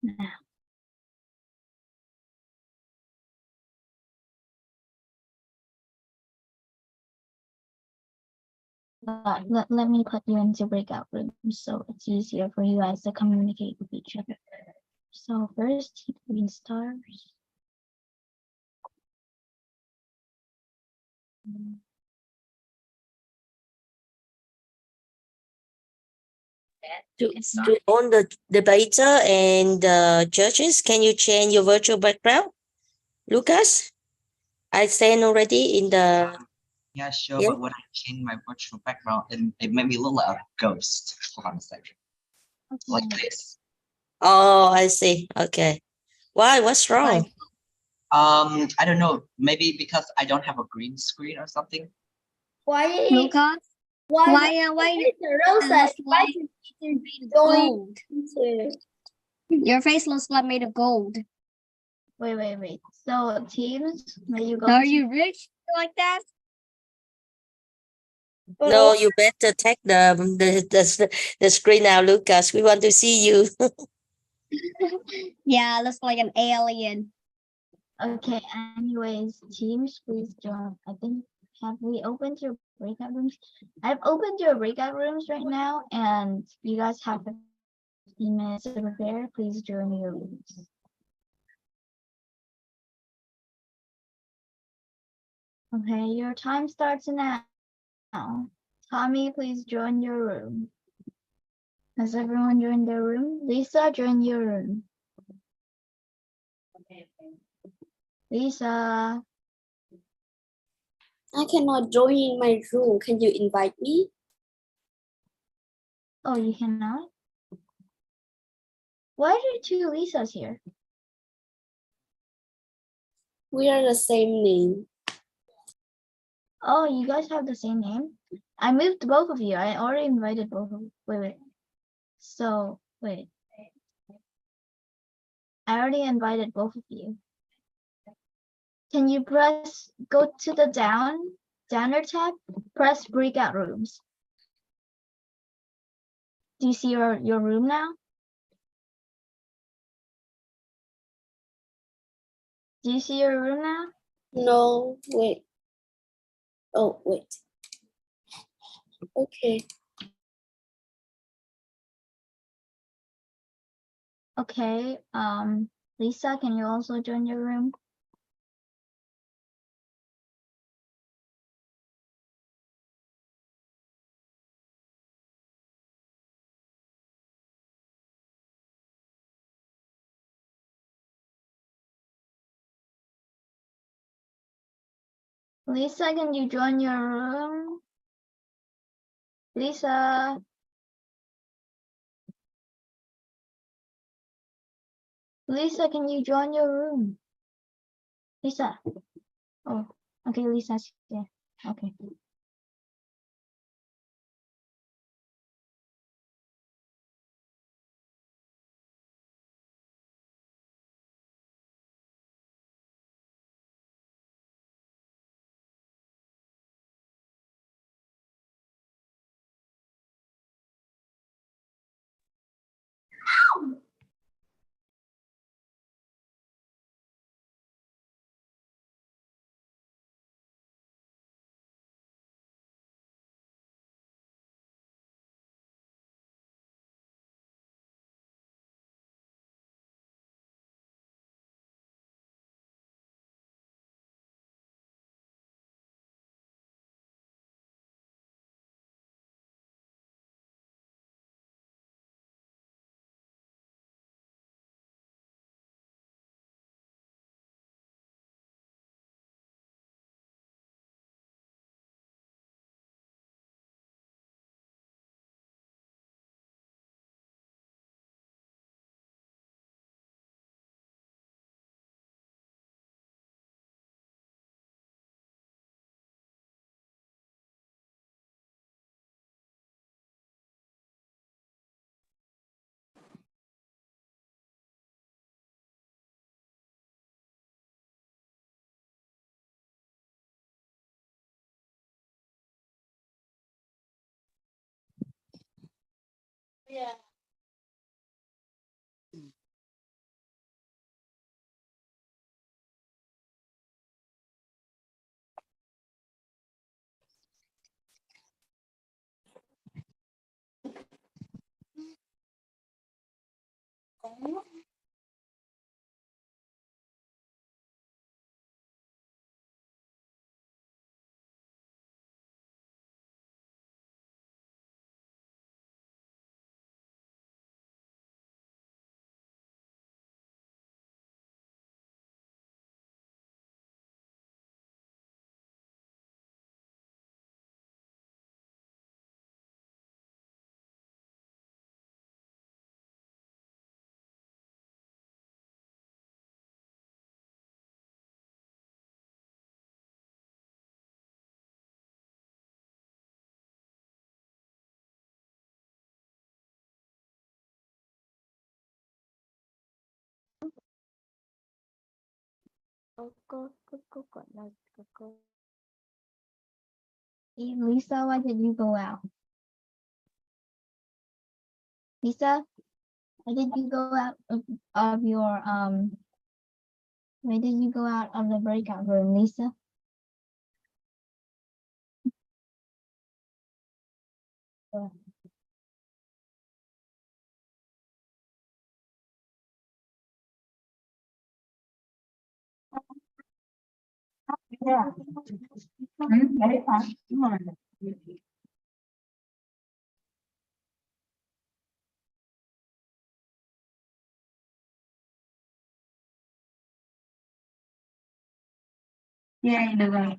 now. But let me put you into breakout rooms so it's easier for you guys to communicate with each other. So first, 3 stars. To own the debater and the judges, can you change your virtual background, Lucas? I sent already in the. Yeah, sure. Yeah. But when I change my virtual background, it made me look like a ghost. Hold on a second. Okay. Like this. Oh, I see. Okay. Why? What's wrong? I don't know. Maybe because I don't have a green screen or something. Why? Lucas? Why The roses? Why gold? Your face looks like made of gold. Wait. So teams, may you go? Are you rich like that? No, you better take the screen now, Lucas. We want to see you. Yeah, looks like an alien. Okay, anyways, teams, please join. I think, have we opened your breakout rooms? I've opened your breakout rooms right now, and you guys have 15 minutes to prepare. Please join your rooms. Okay, your time starts now. Tommy, please join your room. Has everyone joined their room? Lisa, join your room. Lisa. I cannot join in my room. Can you invite me? Oh, you cannot? Why are there 2 Lisas here? We are the same name. Oh, you guys have the same name? I moved both of you. I already invited both of you. Wait. So, wait. I already invited both of you. Can you go to the downer tab, press breakout rooms. Do you see your room now? Do you see your room now? No, wait. Oh, wait. Okay. Okay, Lisa, can you also join your room? Lisa, can you join your room? Lisa. Lisa, can you join your room? Lisa. Oh, okay, Lisa's here. Okay. Yeah. Hey, Lisa, why did you go out? Lisa, why did you go out of your why did you go out of the breakout room, Lisa? Yeah. Very fast. Come on. Yeah, được rồi.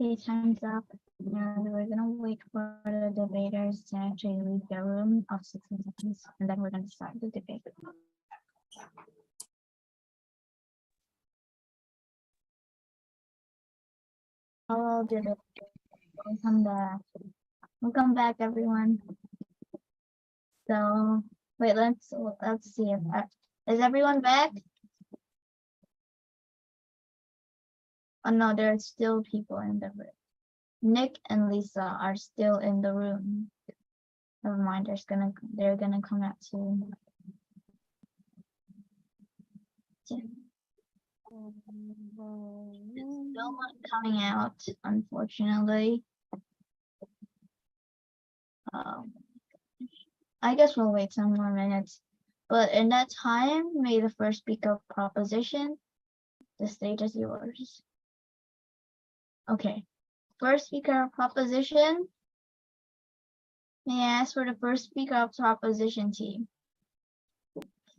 Okay, time's up. And we're gonna wait for the debaters to actually leave the room of 60 seconds, and then we're gonna start the debate. Hello, debate. Welcome back. Welcome back, everyone. So, wait, let's see if is everyone back? Oh no, there are still people in the room. Nick and Lisa are still in the room. Never mind, they're gonna come out soon. Still not coming out, unfortunately. I guess we'll wait some more minutes. But in that time, may the first speaker of proposition. The stage is yours. Okay. First speaker of proposition. May I ask for the first speaker of proposition team?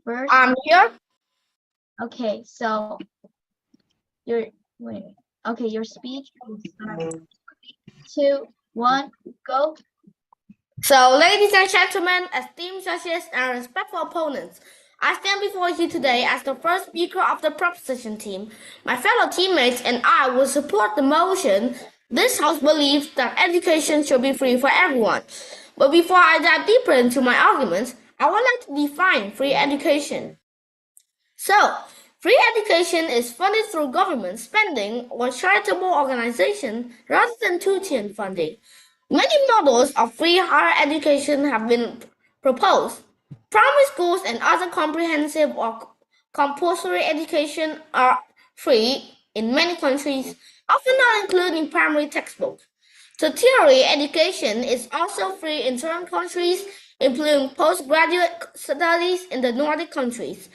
First. I'm here. Okay, so your speech. 2, 1, go. So, ladies and gentlemen, esteemed judges and respectful opponents, I stand before you today as the first speaker of the proposition team. My fellow teammates and I will support the motion. This House believes that education should be free for everyone. But before I dive deeper into my arguments, I would like to define free education. So, free education is funded through government spending or charitable organization rather than tuition funding. Many models of free higher education have been proposed. Primary schools and other comprehensive or compulsory education are free in many countries, often not including primary textbooks. Tertiary education is also free in certain countries, including postgraduate studies in the Nordic countries.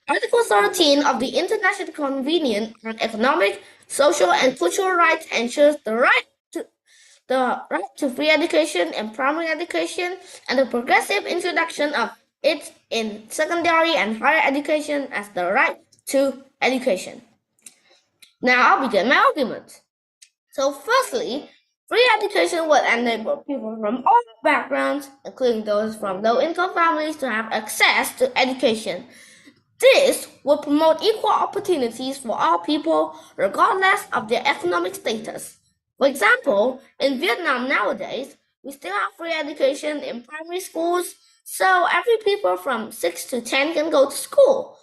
Article 13 of the International Convention on Economic, Social, and Cultural Rights ensures the right to free education and primary education and the progressive introduction of it in secondary and higher education as the right to education. Now I'll begin my argument. So firstly, free education will enable people from all backgrounds, including those from low-income families, to have access to education. This will promote equal opportunities for all people, regardless of their economic status. For example, in Vietnam nowadays, we still have free education in primary schools, so every people from 6 to 10 can go to school.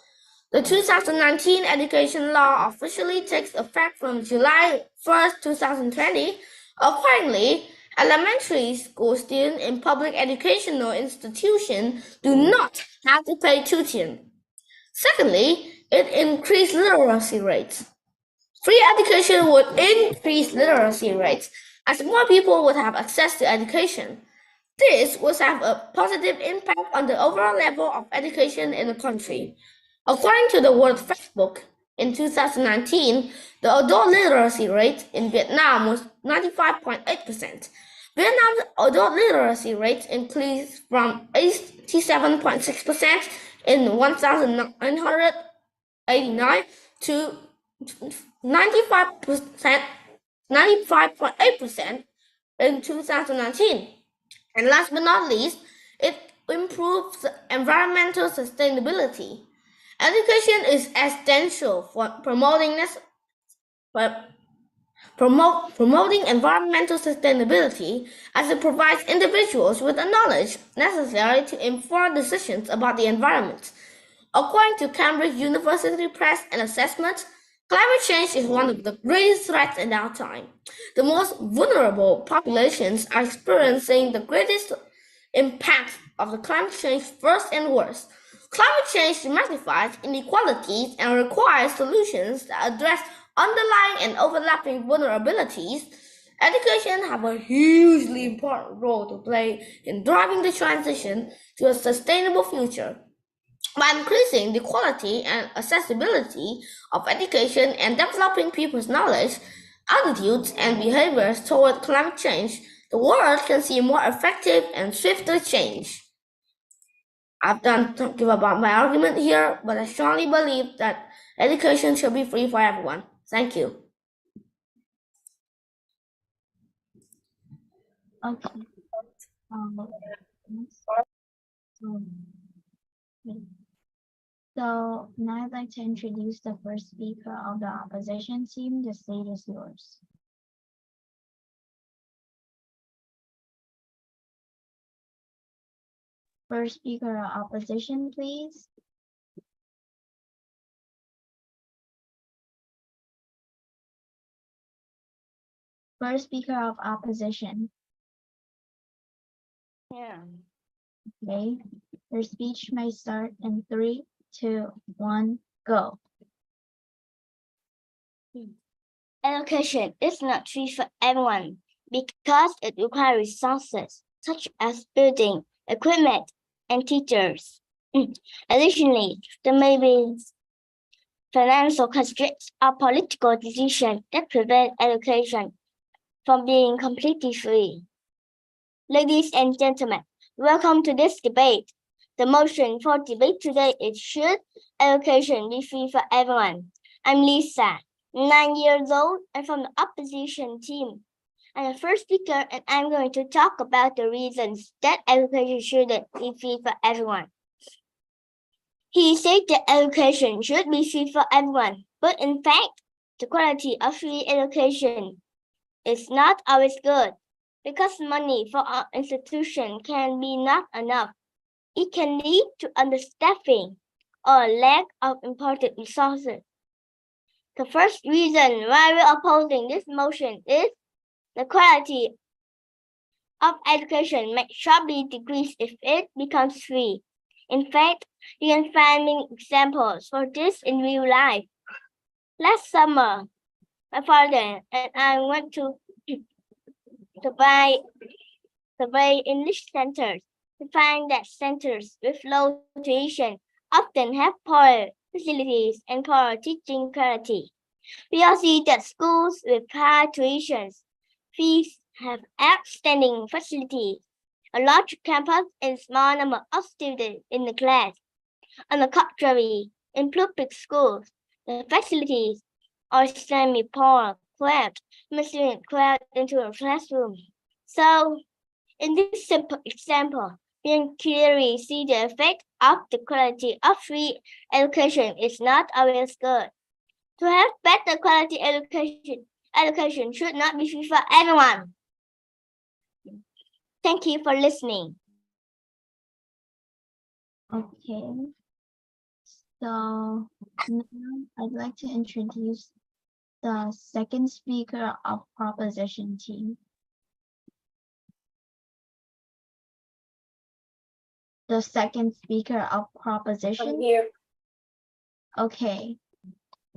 The 2019 education law officially takes effect from July 1st, 2020. Accordingly, elementary school students in public educational institutions do not have to pay tuition. Secondly, it increased literacy rates. Free education would increase literacy rates as more people would have access to education. This would have a positive impact on the overall level of education in the country. According to the World Factbook, in 2019, the adult literacy rate in Vietnam was 95.8%. Vietnam's adult literacy rate increased from 87.6% in 1989 to 95.8% in 2019. And last but not least, it improves environmental sustainability. Education is essential for promoting environmental sustainability as it provides individuals with the knowledge necessary to inform decisions about the environment. According to Cambridge University Press and Assessment, climate change is one of the greatest threats in our time. The most vulnerable populations are experiencing the greatest impact of the climate change first and worst. Climate change magnifies inequalities and requires solutions that address underlying and overlapping vulnerabilities. Education has a hugely important role to play in driving the transition to a sustainable future. By increasing the quality and accessibility of education and developing people's knowledge, attitudes, and behaviors toward climate change, the world can see more effective and swifter change. I've done to give about my argument here, but I strongly believe that education should be free for everyone. Thank you. Okay. Next. So now I'd like to introduce the first speaker of the opposition team. The stage is yours. First speaker of opposition, please. First speaker of opposition. Yeah. Okay. Your speech may start in 3, 2, 1, go. Education is not free for everyone because it requires resources such as building, equipment, and teachers. Additionally, there may be financial constraints or political decisions that prevent education from being completely free. Ladies and gentlemen, welcome to this debate. The motion for debate today is should education be free for everyone? I'm Lisa, 9 years old and from the opposition team. I'm the first speaker and I'm going to talk about the reasons that education shouldn't be free for everyone. He said that education should be free for everyone, but in fact, the quality of free education is not always good because money for our institution can be not enough. It can lead to understaffing or lack of important resources. The first reason why we're opposing this motion is the quality of education may sharply decrease if it becomes free. In fact, you can find many examples for this in real life. Last summer, my father and I went to buy English centers. We find that centers with low tuition often have poor facilities and poor teaching quality. We also see that schools with high tuition fees have outstanding facilities, a large campus and small number of students in the class. On the contrary, in public schools, the facilities are extremely poor, cramped, students crowded into a classroom. So, in this simple example, we can clearly see the effect of the quality of free education is not always good. To have better quality education should not be free for everyone. Thank you for listening. Okay. So now I'd like to introduce the second speaker of proposition team. The second speaker of proposition. I'm here. Okay.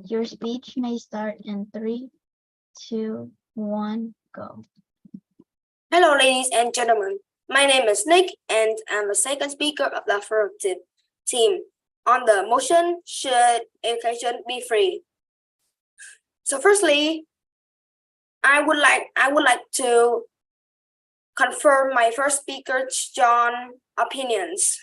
Your speech may start in 3, 2, 1, go. Hello, ladies and gentlemen. My name is Nick, and I'm the second speaker of the affirmative team on the motion, should education be free? So firstly, I would like to confirm my first speaker John's opinions.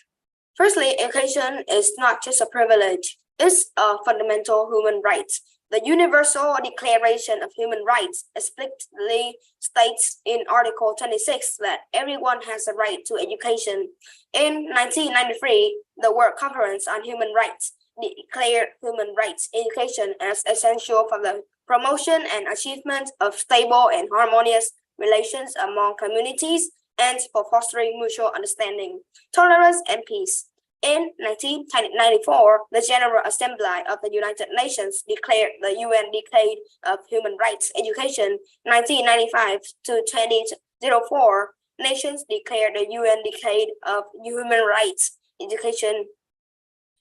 Firstly, education is not just a privilege, it's a fundamental human right. The Universal Declaration of Human Rights explicitly states in Article 26 that everyone has a right to education. In 1993, the World Conference on Human Rights declared human rights education as essential for the promotion and achievement of stable and harmonious relations among communities and for fostering mutual understanding, tolerance, and peace. In 1994, the General Assembly of the United Nations declared the UN Decade of Human Rights Education. 1995 to 2004, nations declared the UN Decade of Human Rights Education.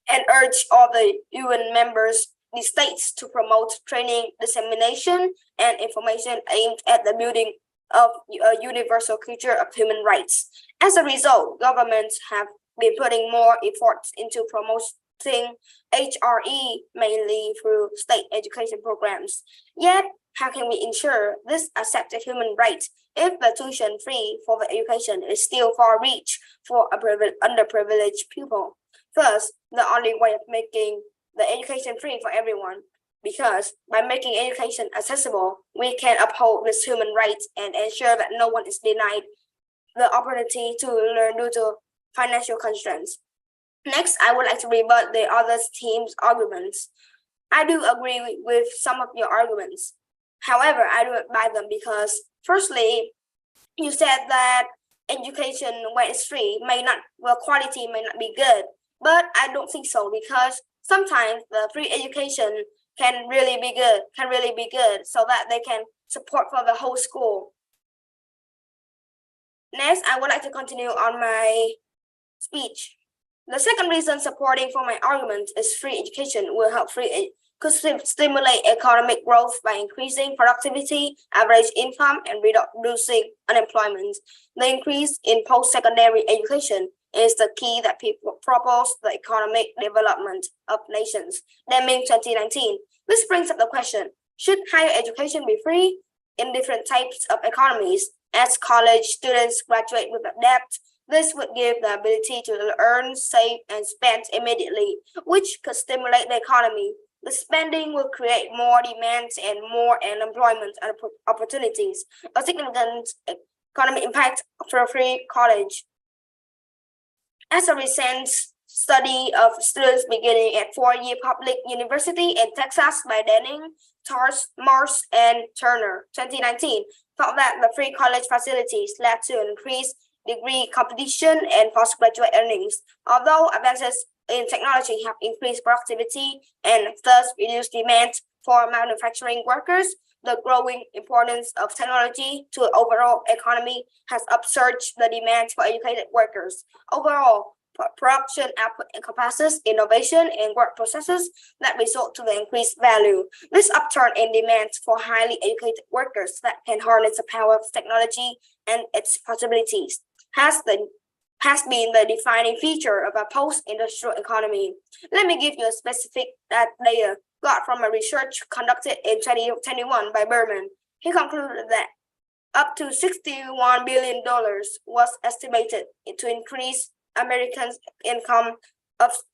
and urge all the UN members, the states, to promote training, dissemination, and information aimed at the building of a universal culture of human rights. As a result, governments have been putting more efforts into promoting HRE, mainly through state education programs. Yet, how can we ensure this accepted human right if the tuition fee for the education is still far reach for a underprivileged pupil? First, the only way of making the education free for everyone, because by making education accessible, we can uphold this human right and ensure that no one is denied the opportunity to learn due to financial constraints. Next, I would like to rebut the other team's arguments. I do agree with some of your arguments. However, I don't buy them because, firstly, you said that education when it's free quality may not be good, but I don't think so, because sometimes the free education can really be good so that they can support for the whole school. Next, I would like to continue on my speech. The second reason supporting for my argument is free education will help could stimulate economic growth by increasing productivity, average income, and reducing unemployment. The increase in post-secondary education is the key that people propose the economic development of nations. Deming 2019. This brings up the question, should higher education be free in different types of economies? As college students graduate with debt, this would give the ability to earn, save, and spend immediately, which could stimulate the economy. The spending will create more demands and more employment opportunities, a significant economic impact for free college. As a recent study of students beginning at four-year public university in Texas by Denning, Mars, and Turner, 2019, found that the free college facilities led to increased degree competition and postgraduate earnings. Although advances in technology have increased productivity and thus reduced demand for manufacturing workers, the growing importance of technology to the overall economy has upsurged the demand for educated workers. Overall, production output encompasses innovation and work processes that result to the increased value. This upturn in demand for highly educated workers that can harness the power of technology and its possibilities has been the defining feature of a post-industrial economy. Let me give you a specific data got from a research conducted in 2021 by Berman. He concluded that up to $61 billion was estimated to increase Americans' income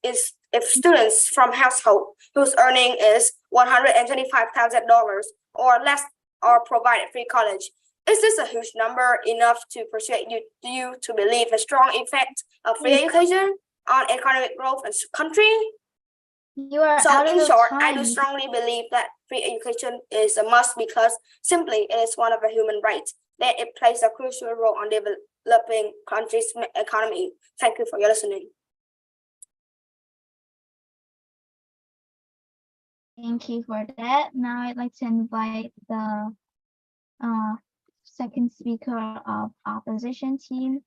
if students from households whose earning is $125,000 or less are provided free college. Is this a huge number enough to persuade you to believe a strong effect of free education on economic growth in the country? You are So out in of short, time. I do strongly believe that free education is a must because simply it is one of the human rights, that it plays a crucial role on developing countries' economy. Thank you for your listening. Thank you for that. Now I'd like to invite the second speaker of opposition team.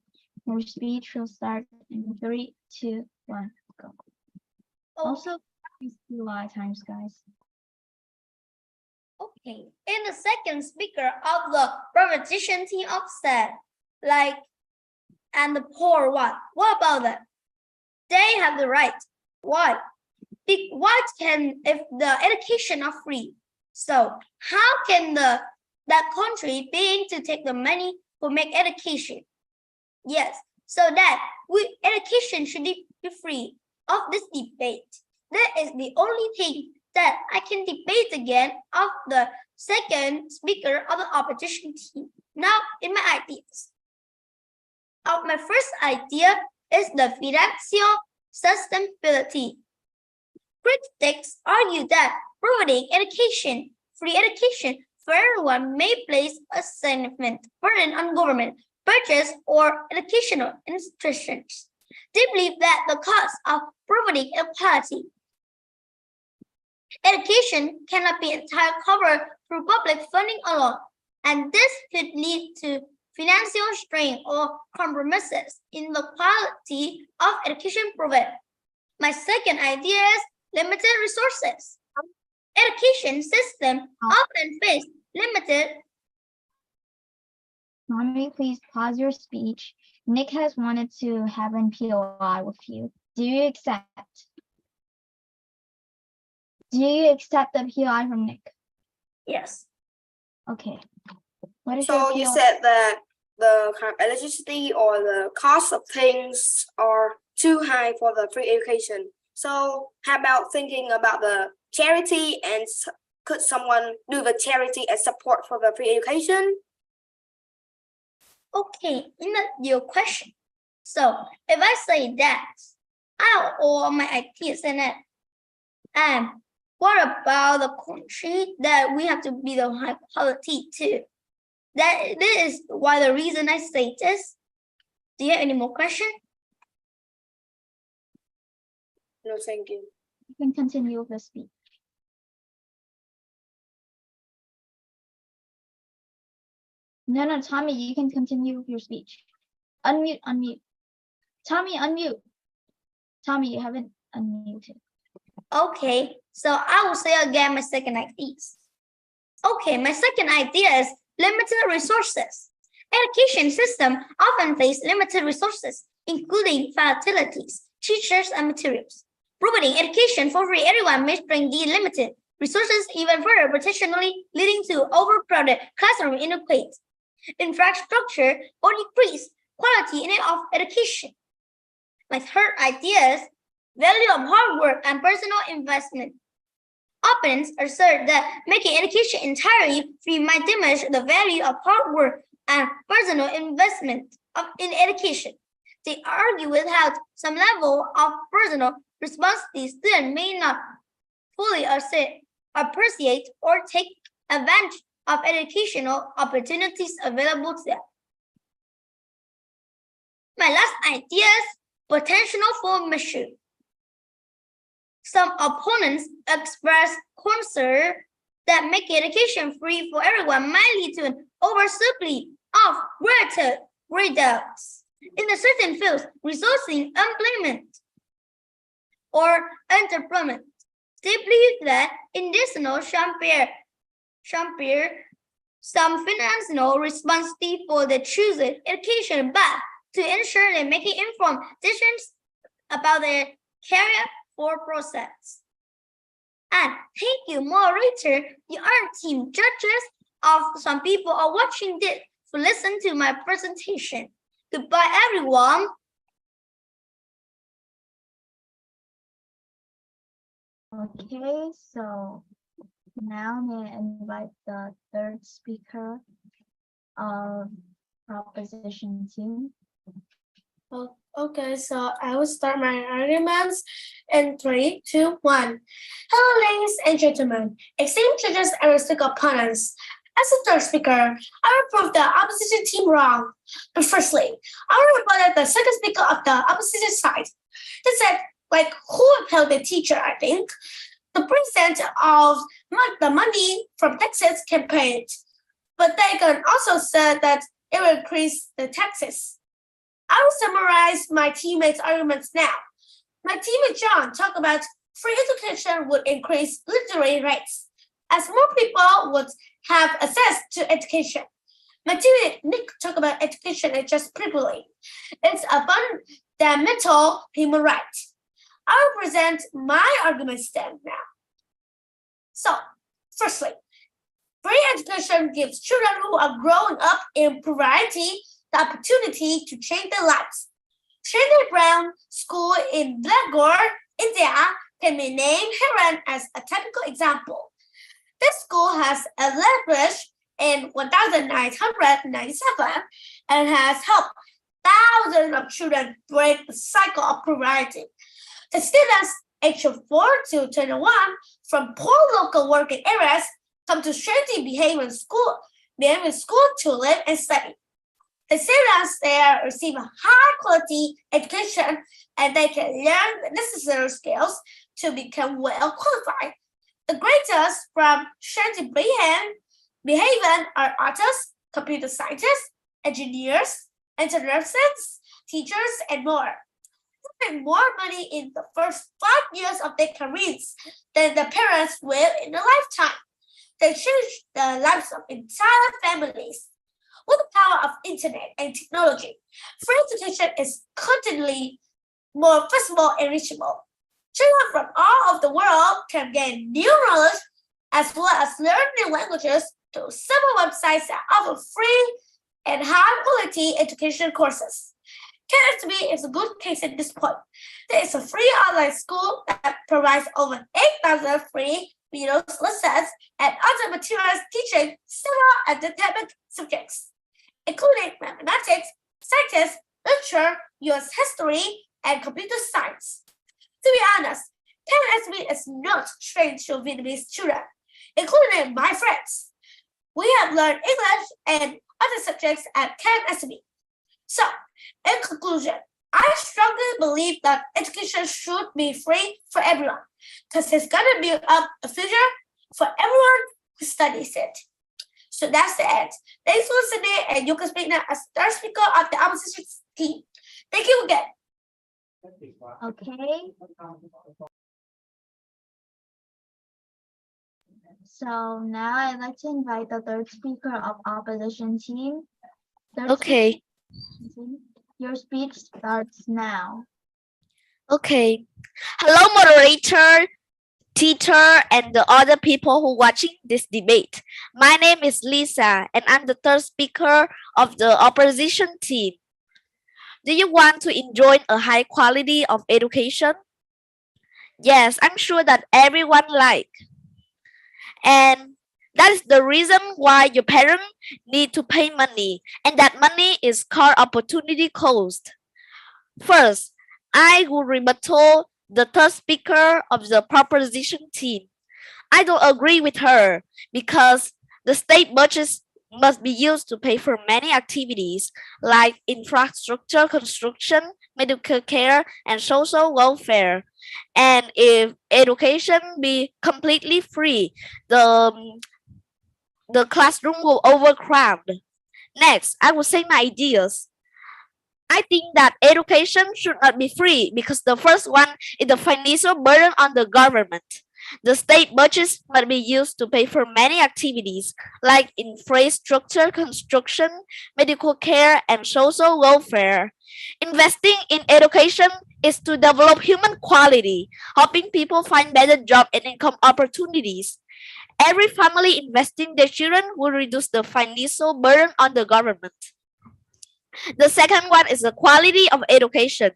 Your speech will start in 3, 2, 1, go. Also, please do a lot of times, guys. Okay, and the second speaker of the proposition team upset, and the poor one. What about that? They have the right. Why? What can if the education are free? So how can that country being to take the money to make education? Yes, so that education should be free of this debate. That is the only thing that I can debate again of the second speaker of the opposition team. Now, in my ideas. My first idea is the financial sustainability. Critics argue that providing free education for everyone may place a significant burden on government, budgets, or educational institutions. They believe that the cost of providing equality education cannot be entirely covered through public funding alone, and this could lead to financial strain or compromises in the quality of education provided. My second idea is limited resources. Education system often face limited. Mommy, please pause your speech. Nick has wanted to have an POI with you. Do you accept? Do you accept the POI from Nick? Yes. Okay. What is So your you POI? said that the kind of electricity or the cost of things are too high for the free education. So how about thinking about the charity and could someone do the charity and support for the free education? Okay, your question. So if I say that, I'll all my ideas in it. And what about the country that we have to be the high quality too? This is why the reason I say this. Do you have any more questions? No, thank you. You can continue with the speech. No, Tommy, you can continue with your speech. Unmute. Tommy, unmute. Tommy, you haven't unmuted. Okay, so I will say again my second idea. Okay, my second idea is limited resources. Education system often face limited resources, including facilities, teachers, and materials. Providing education for free everyone may strain the limited resources even further, potentially leading to overcrowded classroom inadequate infrastructure or decreased quality in of education. My third idea is value of hard work and personal investment. Opponents assert that making education entirely free might diminish the value of hard work and personal investment in education. They argue without some level of personal responsibility, students may not fully appreciate or take advantage of educational opportunities available to them. My last idea is potential for measure. Some opponents express concern that making education free for everyone might lead to an oversupply of graduates in a certain fields, resulting in unemployment or underemployment. They believe that in additional some financial responsibility for the choosing education, but to ensure they're making informed decisions about their career for process. And thank you, moderator. You are team judges of some people are watching this to listen to my presentation. Goodbye, everyone. Okay, so now may I invite the third speaker of proposition team. Okay, so I will start my arguments in 3, 2, 1. Hello, ladies and gentlemen, esteemed judges and respected opponents. As a third speaker, I will prove the opposition team wrong. But firstly, I will rebut the second speaker of the opposition side. They said, like, who upheld the teacher, I think? The president of the money from taxes can pay it. But they can also say that it will increase the taxes. I will summarize my teammates' arguments now. My teammate John talked about free education would increase literacy rates, as more people would have access to education. My teammate Nick talked about education is just privilege. It's a fundamental human right. I will present my arguments then now. So, firstly, free education gives children who are growing up in poverty the opportunity to change their lives. Chandler Brown School in Bangalore, India, can be named herein as a typical example. This school has established in 1997 and has helped thousands of children break the cycle of poverty. The students aged 4 to 21 from poor local working areas come to Shanti behaving school to live and study. The students there receive a high quality education and they can learn the necessary skills to become well qualified. The graduates from Shanti behaving are artists, computer scientists, engineers, nurses, teachers, and more. make more money in the first 5 years of their careers than their parents will in a lifetime. They change the lives of entire families. With the power of internet and technology, free education is constantly more accessible and reachable. Children from all over the world can gain new knowledge as well as learn new languages through several websites that offer free and high-quality education courses. KSB is a good case at this point. There is a free online school that provides over 8,000 free videos, lessons, and other materials teaching several academic subjects, including mathematics, science, literature, US history, and computer science. To be honest, KSB is not strange to Vietnamese children, including my friends. We have learned English and other subjects at KSB. So, in conclusion, I strongly believe that education should be free for everyone because it's going to build up a future for everyone who studies it. So that's the end. Thanks for listening, and you can speak now as third speaker of the opposition team. Thank you again. Okay. So now I'd like to invite the third speaker of opposition team. Third Okay, speaker, your speech starts now. okay. Hello, moderator, teacher, and the other people who watching this debate. My name is Lisa, and I'm the third speaker of the opposition team. Do you want to enjoy a high quality of education? Yes, I'm sure that everyone like. And that is the reason why your parents need to pay money, and that money is called opportunity cost. First, I will rebuttal the third speaker of the proposition team. I don't agree with her because the state budget must be used to pay for many activities like infrastructure construction, medical care, and social welfare. And if education be completely free, the classroom will overcrowd. Next, I will say my ideas. I think that education should not be free because the first one is the financial burden on the government. The state budget must be used to pay for many activities like infrastructure construction, medical care, and social welfare. Investing in education is to develop human quality, helping people find better job and income opportunities. Every family investing their children will reduce the financial burden on the government. The second one is the quality of education.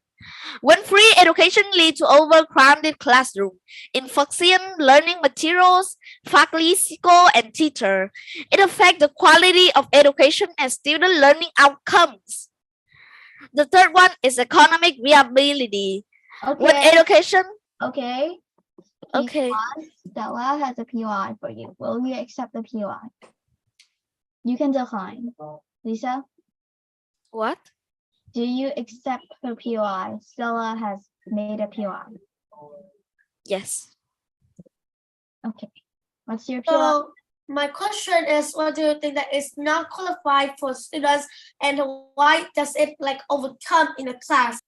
When free education leads to overcrowded classroom, insufficient learning materials, faculty, school, and teacher, it affects the quality of education and student learning outcomes. The third one is economic viability. When Okay. education, Okay. okay, Stella has a POI for you. Will you accept the POI? You can decline. Lisa, what? do you accept her POI? Stella has made a POI. Yes. Okay. What's your POI? So my question is, what do you think that is not qualified for students, and why does it like overcome in a class?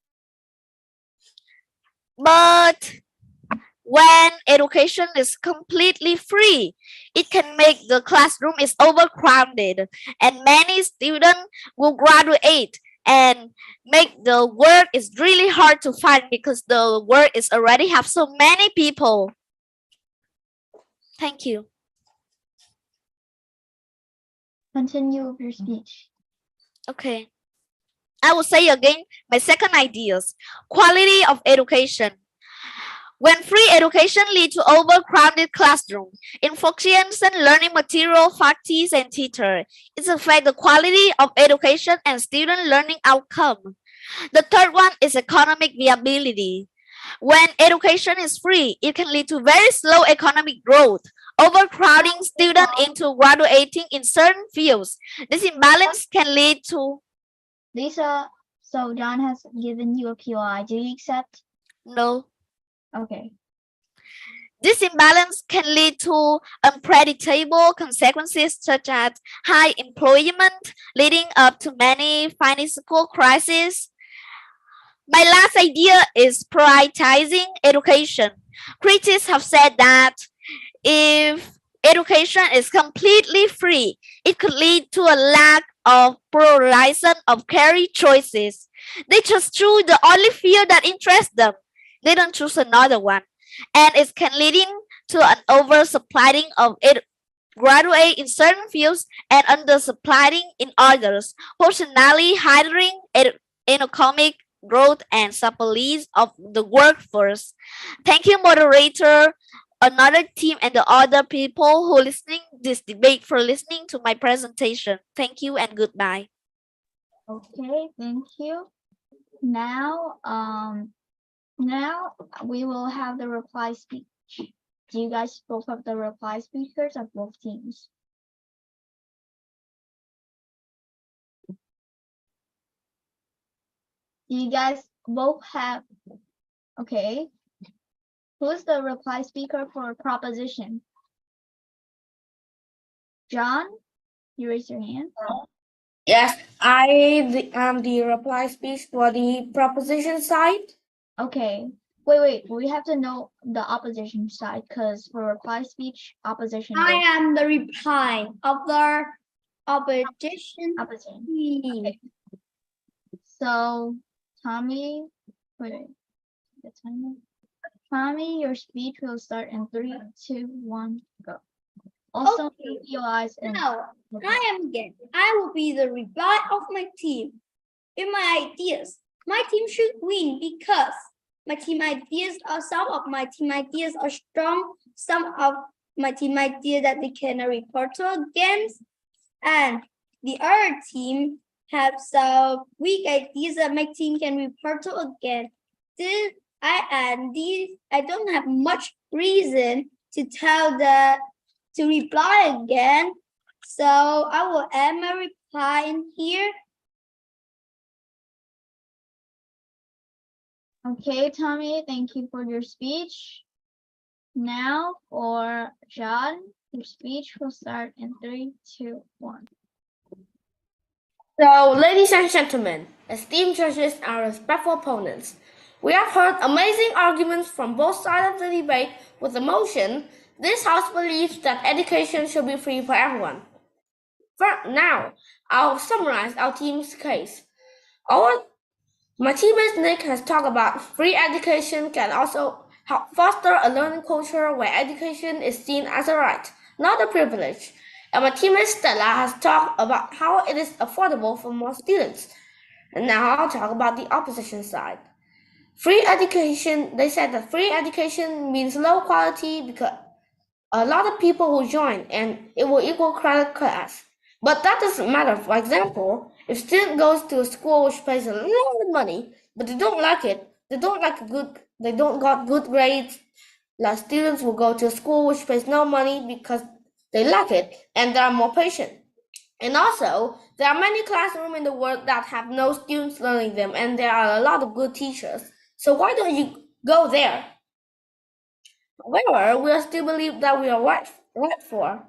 But when education is completely free, it can make the classroom is overcrowded and many students will graduate and make the work is really hard to find because the work is already have so many people. Thank you. Continue with your speech. Okay. I will say again my second ideas. Quality of education. When free education leads to overcrowded classroom, insufficient learning material, faculties, and teachers, it affects the quality of education and student learning outcome. The third one is economic viability. When education is free, it can lead to very slow economic growth, overcrowding students into graduating in certain fields. This imbalance can lead to Lisa, so John has given you a POI. Do you accept? no. Okay. This imbalance can lead to unpredictable consequences such as high employment, leading up to many financial crises. My last idea is prioritizing education. Critics have said that if education is completely free, it could lead to a lack of pluralism of career choices. They just choose the only field that interests them. They don't choose another one. And it can lead to an oversupplying of graduate in certain fields and undersupplying in others, potentially hindering economic growth and stability of the workforce. Thank you, moderator, another team, and the other people who listening this debate for listening to my presentation. Thank you and goodbye. Okay, thank you. Now, now we will have the reply speech. Do you guys both have the reply speakers of both teams? Do you guys both have? Okay. Who's the reply speaker for proposition? John, you raise your hand. Yes, I am the reply speech for the proposition side. Okay. Wait. We have to know the opposition side because for reply speech, opposition. I goes am the reply of the opposition opposition. team. Okay. So, Tommy, wait. The timer. Tommy, your speech will start in 3, 2, 1, go. Also, Okay. keep your eyes in. Now, I am again. I will be the reply of my team. In my ideas, my team should win because my team ideas are some of my team ideas are strong, some of my team ideas that they cannot report to against, and the other team have some weak ideas that my team can report to again. I don't have much reason to tell that to reply again. So I will add my reply in here. Okay, Tommy, thank you for your speech. Now for John, your speech will start in 3, 2, 1. So, ladies and gentlemen, esteemed judges and respectful opponents, we have heard amazing arguments from both sides of the debate with the motion, this House believes that education should be free for everyone. Now, I'll summarize our team's case. My teammate Nick has talked about free education can also help foster a learning culture where education is seen as a right, not a privilege. And my teammate Stella has talked about how it is affordable for more students. And now I'll talk about the opposition side. Free education, they said that free education means low quality because a lot of people will join and it will equal credit class. But that doesn't matter. For example, if student goes to a school which pays a lot of money, but they don't like it, they don't got good grades, like students will go to a school which pays no money because they like it and they are more patient. And also, there are many classrooms in the world that have no students learning them, and there are a lot of good teachers. So why don't you go there? However, we still believe that we are right for.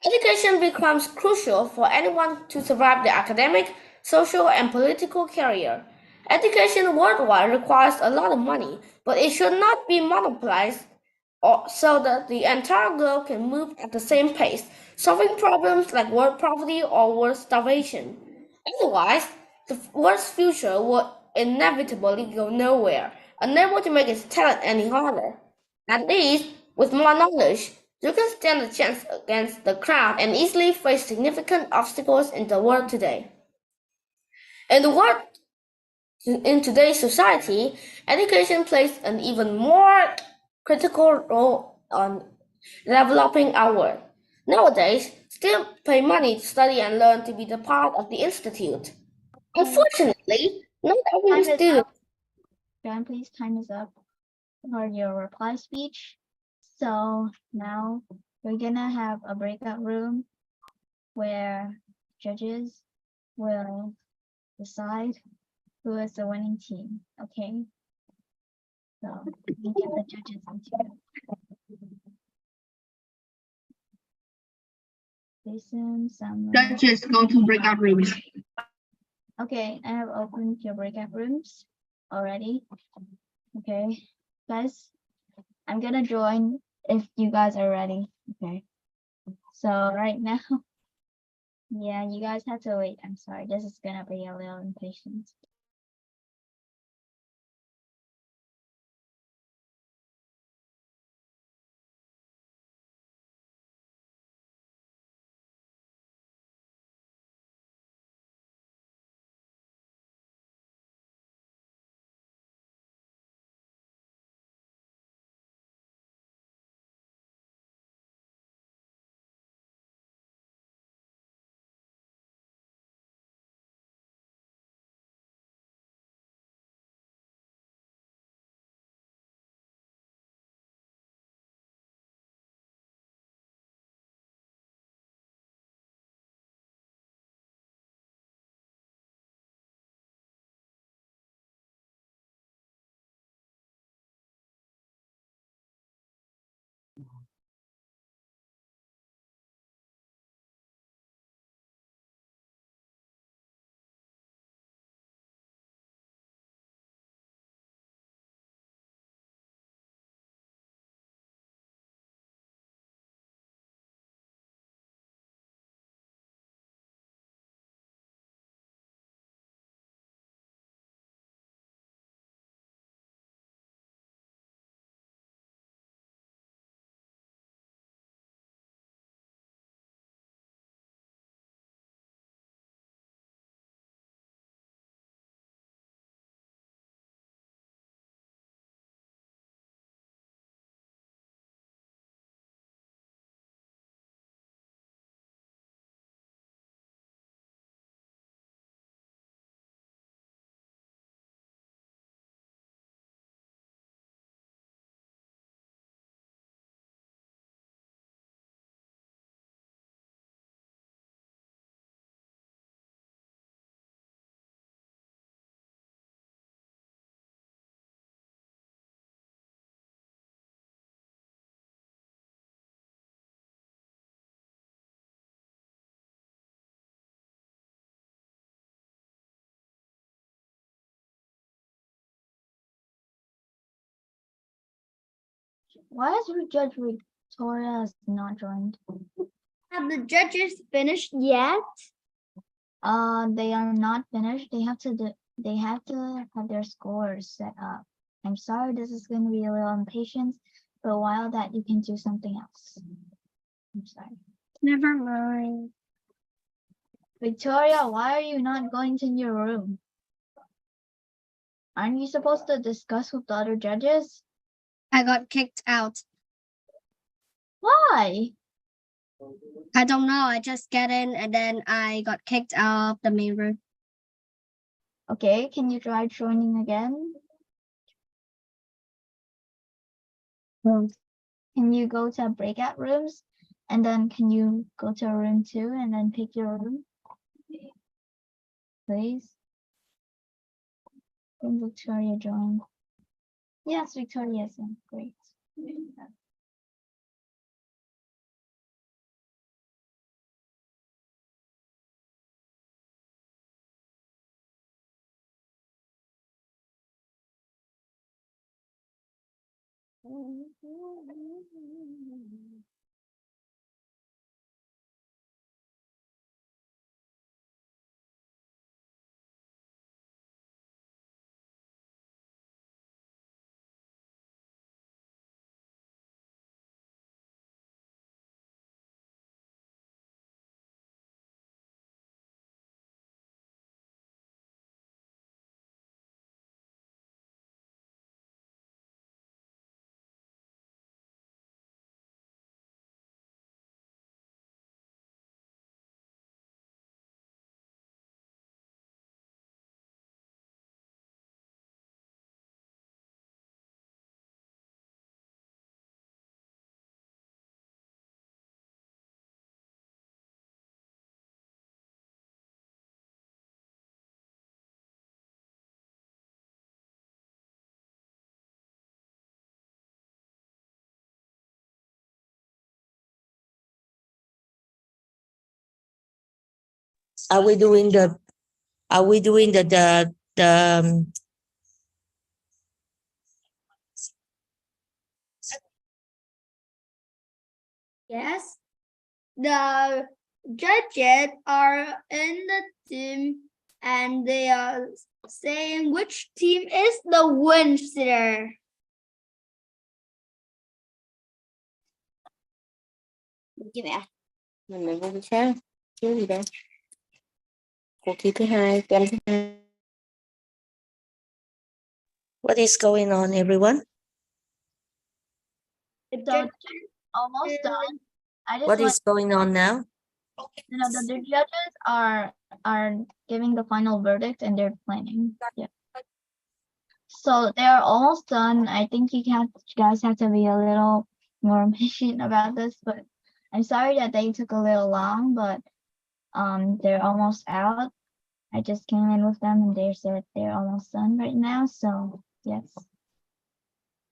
Education becomes crucial for anyone to survive their academic, social, and political career. Education worldwide requires a lot of money, but it should not be monopolized so that the entire globe can move at the same pace, solving problems like world poverty or world starvation. Otherwise, the world's future will inevitably go nowhere, unable to make its talent any harder. At least, with more knowledge, you can stand a chance against the crowd and easily face significant obstacles in the world today. In today's society, education plays an even more critical role on developing our world. Nowadays, students pay money to study and learn to be the part of the institute. Unfortunately, not every Time is student. up. John, please, time is up for your reply speech. So now we're gonna have a breakout room where judges will decide who is the winning team. Okay. So let me get the judges into Jason, Samuel. Judges go to breakout rooms. Okay, I have opened your breakout rooms. already? Okay, guys, I'm gonna join if you guys are ready. Okay. So right now, yeah, you guys have to wait. I'm sorry. This is gonna be a little impatient. Why is Judge Victoria not joined? Have the judges finished yet? They are not finished. They have to they have to have their scores set up. I'm sorry, this is going to be a little impatient, but while that you can do something else. I'm sorry. Never mind. Victoria, why are you not going to your room? Aren't you supposed to discuss with the other judges? I got kicked out. Why? I don't know. I just get in and then I got kicked out of the main room. Okay, can you try joining again? Can you go to breakout rooms? And then can you go to room 2 and then pick your room? Please. Can Victoria join? Yes, Victoria is in. Great. Are we doing the Yes. The judges are in the team and they are saying which team is the winner. Chị mẹ. Mình vô sao? Chứ gì đâu. Cuộc thi thứ hai, tuần thứ hai. What is going on, everyone? So it's almost done. I just What want is going on now? the judges are giving the final verdict and they're planning. Yeah. So they're almost done. I think you guys have to be a little more patient about this, but I'm sorry that they took a little long, but they're almost out. I just came in with them and they said they're almost done right now. So yes.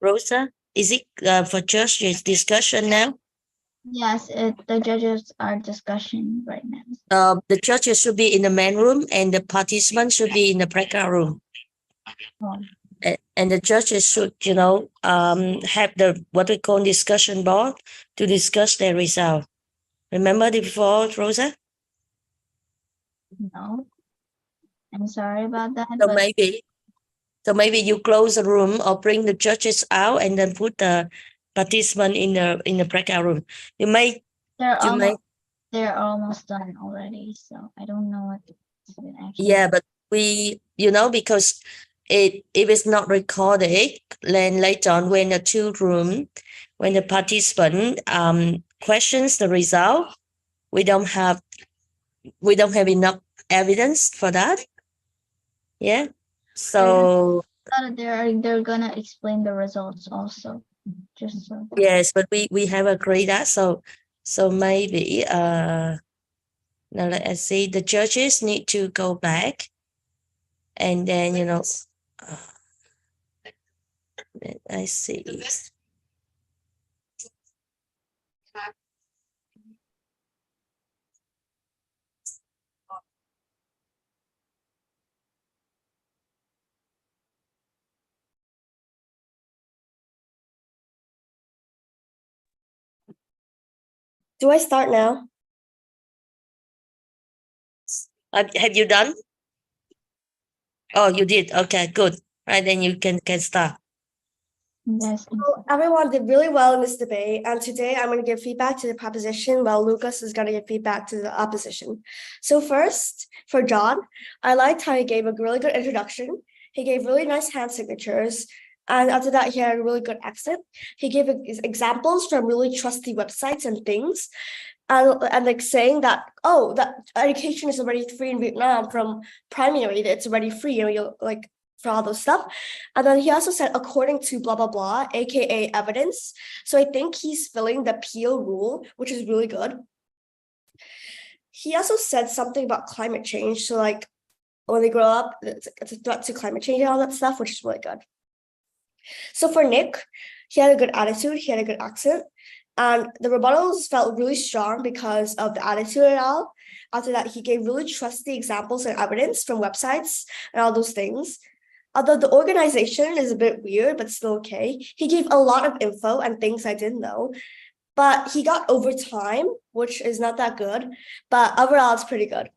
Rosa, is it for judges discussion now? Yes, the judges are discussing right now. The judges should be in the main room and the participants should be in the breakout room. Um, And the judges should, have the what we call discussion board to discuss their result. Remember before, Rosa? no, I'm sorry about that. So but maybe you close the room or bring the judges out and then put the participant in the breakout room. You may they're almost done already. So I don't know what actually. Yeah, but because if it's not recorded, then later on when when the participant questions the result, we don't have enough evidence for that. Yeah. So They're gonna explain the results also. Just so. yes, but we have agreed that. So maybe now let us see, the judges need to go back and then I see. Do I start now? Have you done? Oh, you did. Okay, good. Right, then you can start. Yes. So everyone did really well in this debate, and today I'm going to give feedback to the proposition while Lucas is going to give feedback to the opposition. So first, for John, I liked how he gave a really good introduction. He gave really nice hand signatures, and after that, he had a really good accent. He gave examples from really trusty websites and things, and like saying that, oh, that education is already free in Vietnam from primary, that it's already free, you'll like for all those stuff. And then he also said, according to blah, blah, blah, AKA evidence. So I think he's filling the Peel rule, which is really good. He also said something about climate change. So like when they grow up, it's a threat to climate change and all that stuff, which is really good. So for Nick, he had a good attitude, he had a good accent. And the rebuttals felt really strong because of the attitude and all. After that, he gave really trusty examples and evidence from websites and all those things. Although the organization is a bit weird, but still okay. He gave a lot of info and things I didn't know, but he got overtime, which is not that good, but overall it's pretty good.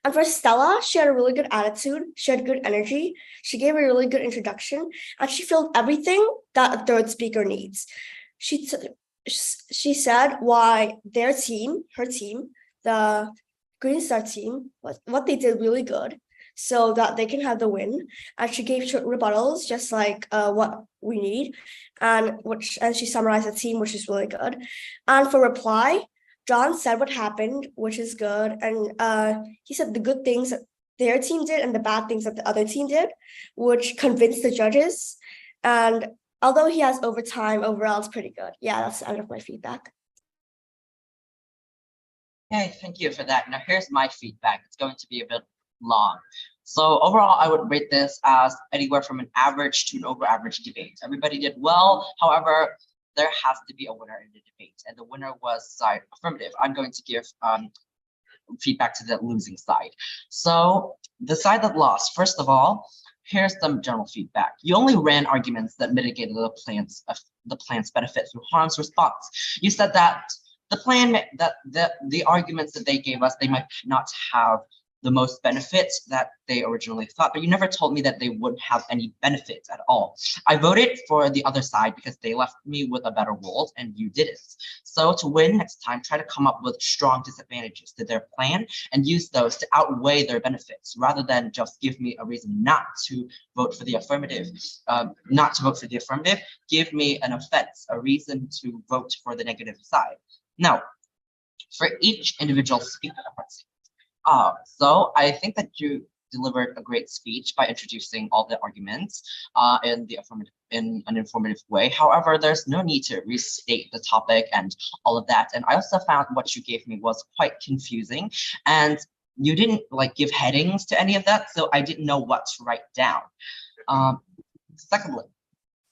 And for Stella, she had a really good attitude. She had good energy. She gave a really good introduction, and she filled everything that a third speaker needs. She said why their team, her team, the Green Star team, what they did really good, so that they can have the win. And she gave short rebuttals, just like what we need, and she summarized the team, which is really good. And for reply, John said what happened, which is good, and he said the good things that their team did and the bad things that the other team did, which convinced the judges. And although he has overtime, overall it's pretty good. Yeah, that's the end of my feedback. Okay, thank you for that. Now here's my feedback. It's going to be a bit long. So overall, I would rate this as anywhere from an average to an over average debate. Everybody did well. However, there has to be a winner in the debate, and the winner was side affirmative. I'm going to give feedback to the losing side. So the side that lost, first of all, here's some general feedback. You only ran arguments that mitigated the the plan's benefit through harm's response. You said that the plan that the arguments that they gave us, they might not have the most benefits that they originally thought, but you never told me that they wouldn't have any benefits at all. I voted for the other side because they left me with a better world and you didn't. So to win next time, try to come up with strong disadvantages to their plan and use those to outweigh their benefits rather than just give me a reason not to vote for the affirmative. Give me an offense, a reason to vote for the negative side. Now, for each individual speaker, so I think that you delivered a great speech by introducing all the arguments in an informative way. However, there's no need to restate the topic and all of that. And I also found what you gave me was quite confusing, and you didn't like give headings to any of that, so I didn't know what to write down. Secondly,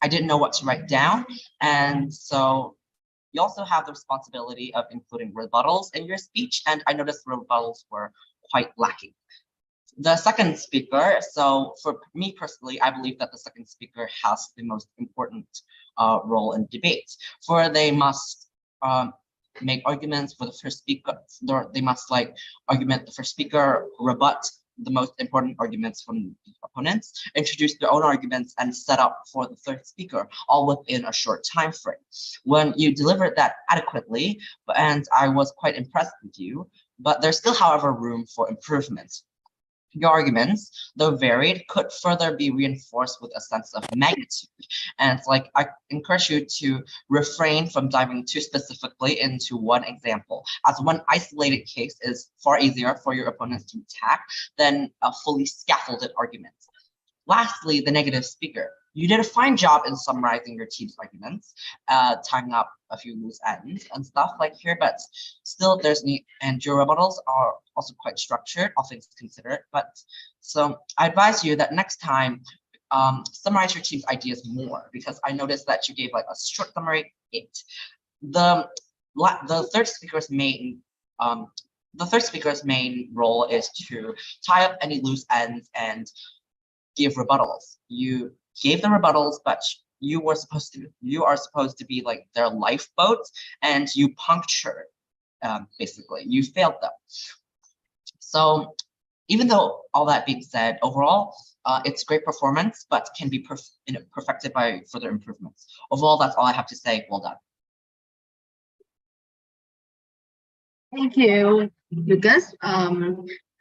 I didn't know what to write down, and so you also have the responsibility of including rebuttals in your speech, and I noticed rebuttals were quite lacking. The second speaker, so for me personally, I believe that the second speaker has the most important role in debate, for they must make arguments for the first speaker, they must like argument the first speaker, rebut the most important arguments from the opponents, introduce their own arguments, and set up for the third speaker, all within a short time frame. When you delivered that adequately, and I was quite impressed with you, but there's still, however, room for improvement. Your arguments, though varied, could further be reinforced with a sense of magnitude. And it's like, I encourage you to refrain from diving too specifically into one example, as one isolated case is far easier for your opponents to attack than a fully scaffolded argument. Lastly, the negative speaker. You did a fine job in summarizing your team's arguments, tying up a few loose ends and stuff like here, but still there's need, and your rebuttals are also quite structured, all things considered. But so I advise you that next time, summarize your team's ideas more, because I noticed that you gave like a short summary, 8. The third speaker's main role is to tie up any loose ends and give rebuttals. You gave the rebuttals, but you are supposed to be like their lifeboat, and you punctured, basically you failed them. So even though all that being said, overall it's great performance, but can be perfected by further improvements. Overall, that's all I have to say. Well done. Thank you, Lucas.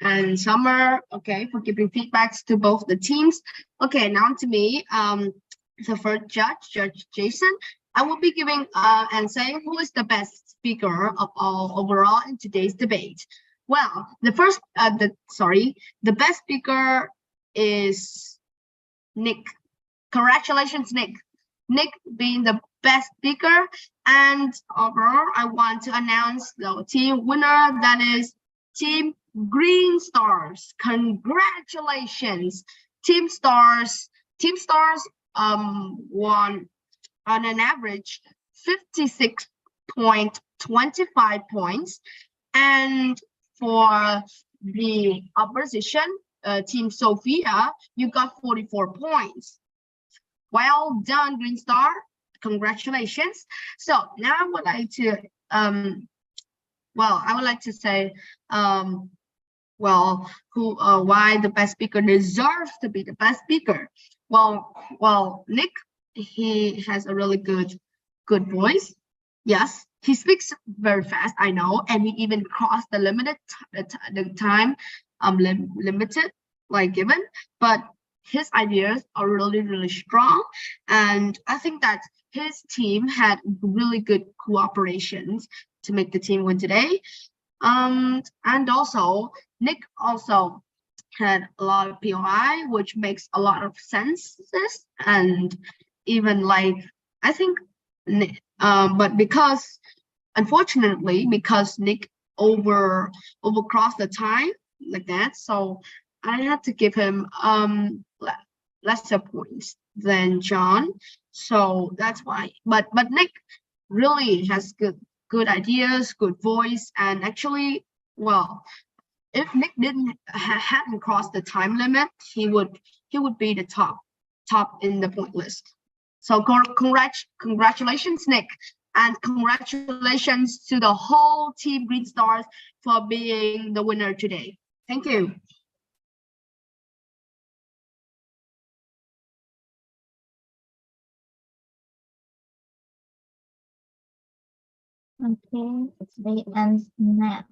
And Summer, okay, for giving feedbacks to both the teams. Okay, now to me, the first judge, Judge Jason. I will be giving and saying who is the best speaker of all overall in today's debate. Well, the best speaker is Nick. Congratulations, Nick. Nick being the best speaker, and overall, I want to announce the team winner. That is Team Green Stars. Congratulations, Team Stars. Team Stars won on an average 56.25 points, and for the opposition, Team Sophia, you got 44 points. Well done, Green Star. Congratulations. So now I would like to say why the best speaker deserves to be the best speaker. Well, Nick, he has a really good voice. Yes, he speaks very fast, I know, and he even crossed the time limited like given, but his ideas are really strong, and I think that his team had really good cooperations to make the team win today. And also Nick also had a lot of POI, which makes a lot of sense, and even like I think but because unfortunately Nick overcrossed the time like that, so I had to give him lesser points than John, so that's why. But Nick really has good ideas, good voice, and actually, well, if Nick hadn't crossed the time limit, he would be the top in the point list. So congratulations, Nick. And congratulations to the whole team Green Stars for being the winner today. Thank you. Okay, it's the ends now.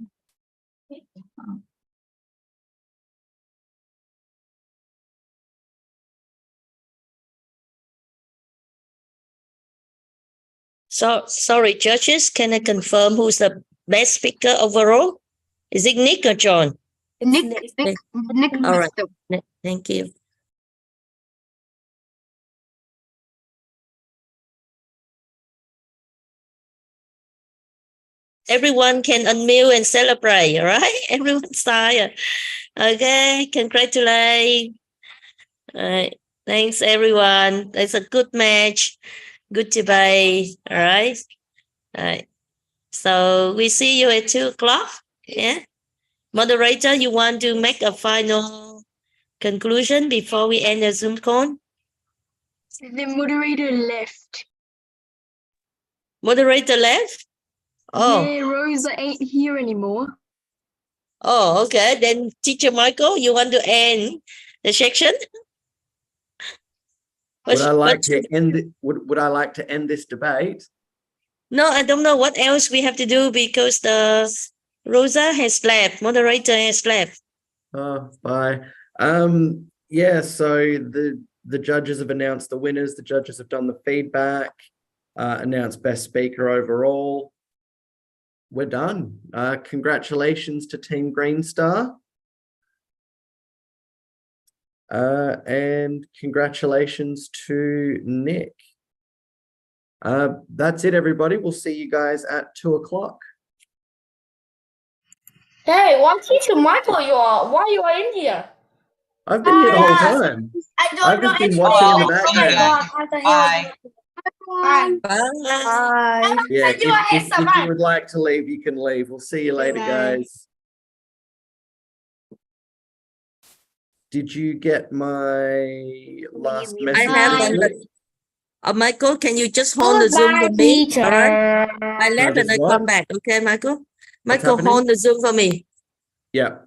So sorry, judges, can I confirm who's the best speaker overall? Is it Nick or John? Nick All right. Mr. Thank you. Everyone can unmute and celebrate, all right? Everyone's tired. Okay, congratulations. All right. Thanks, everyone. It's a good match. Good debate. All right. All right. So we see you at 2:00. Yeah. Moderator, you want to make a final conclusion before we end the Zoom call? The moderator left. Moderator left? Oh. Yeah, Rosa ain't here anymore. Oh, okay. Then Teacher Michael, you want to end the section? Would I like to end it? Would I like to end this debate? No, I don't know what else we have to do because the Rosa has left. Moderator has left. Oh, bye. Yeah, so the judges have announced the winners. The judges have done the feedback, announced best speaker overall. We're done. Congratulations to Team Green Star. And congratulations to Nick. That's it, everybody. We'll see you guys at 2:00. Hey, one Teacher Michael, why you are in here? I've been here the whole time. I've just been watching in the background. Bye. Bye. Yeah, if you would like to leave, you can leave. We'll see you later, guys. Did you get my last I message? have Michael, can you just hold the Zoom for me? Teacher. All right. I left just and I what? come back. Okay, Michael? Michael, happening? hold the Zoom for me. Yeah.